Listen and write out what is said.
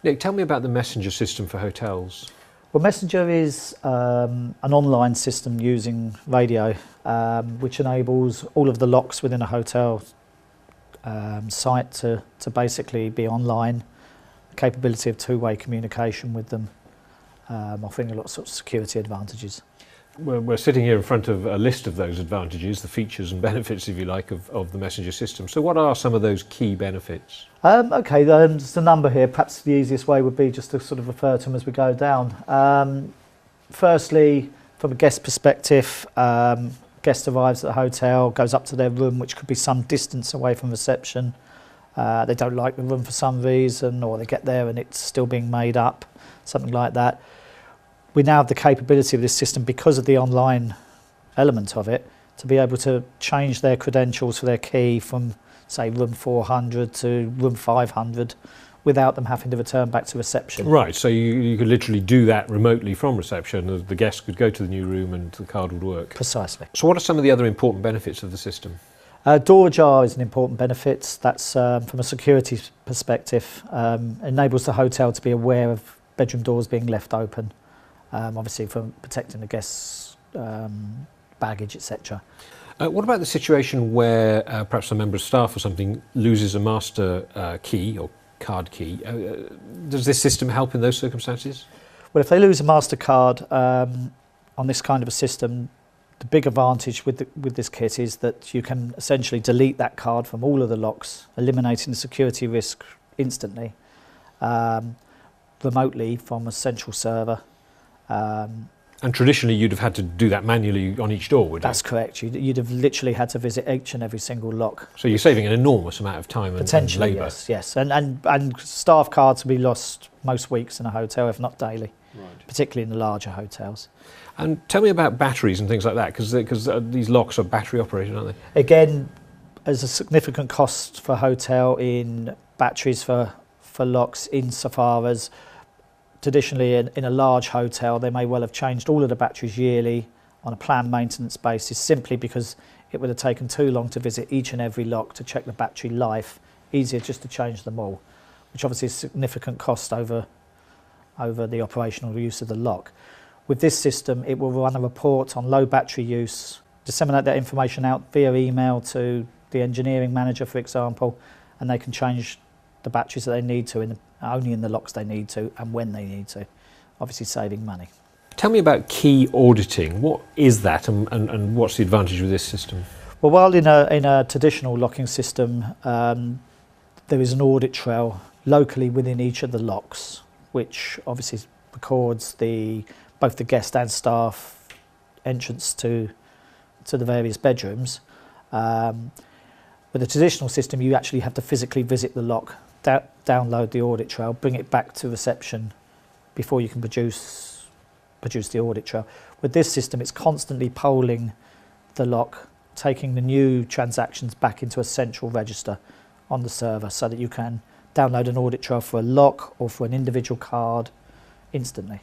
Nick, tell me about the messenger system for hotels. Well, Messenger is an online system using radio, which enables all of the locks within a hotel site to basically be online, capability of two-way communication with them, offering a lot of sort of security advantages. We're sitting here in front of a list of those advantages, the features and benefits, if you like, of the messenger system. So what are some of those key benefits? Okay, there's a number here. Perhaps the easiest way would be just to sort of refer to them as we go down. Firstly, from a guest perspective, guest arrives at the hotel, goes up to their room, which could be some distance away from reception. They don't like the room for some reason, or they get there and it's still being made up, something like that. We now have the capability of this system, because of the online element of it, to be able to change their credentials for their key from, say, room 400 to room 500 without them having to return back to reception. Right, so you could literally do that remotely from reception. The guest could go to the new room and the card would work. Precisely. So what are some of the other important benefits of the system? Door ajar is an important benefit. That's from a security perspective, enables the hotel to be aware of bedroom doors being left open. Obviously for protecting the guests' baggage, etc. What about the situation where perhaps a member of staff or something loses a master key or card key? Does this system help in those circumstances? Well, if they lose a MasterCard on this kind of a system, the big advantage with this kit is that you can essentially delete that card from all of the locks, eliminating the security risk instantly, remotely from a central server. And traditionally you'd have had to do that manually on each door, would you? That's correct. You'd have literally had to visit each and every single lock. So you're saving an enormous amount of time and Potentially, labour. yes. And staff cards will be lost most weeks in a hotel, if not daily, Right. particularly in the larger hotels. And tell me about batteries and things like that, because these locks are battery operated, aren't they? Again, there's a significant cost for a hotel in batteries for locks, insofar as traditionally in a large hotel they may well have changed all of the batteries yearly on a planned maintenance basis, simply because it would have taken too long to visit each and every lock to check the battery life. Easier just to change them all, which obviously is significant cost over the operational use of the lock. With this system, it will run a report on low battery use, disseminate that information out via email to the engineering manager, for example, and they can change the batteries that they need to, only in the locks they need to and when they need to, obviously saving money. Tell me about key auditing. What is that and what's the advantage with this system? Well, while in a traditional locking system, there is an audit trail locally within each of the locks, which obviously records both the guest and staff entrance to the various bedrooms. With a traditional system, you actually have to physically visit the lock, download the audit trail, bring it back to reception before you can produce the audit trail. With this system, it's constantly polling the lock, taking the new transactions back into a central register on the server, so that you can download an audit trail for a lock or for an individual card instantly.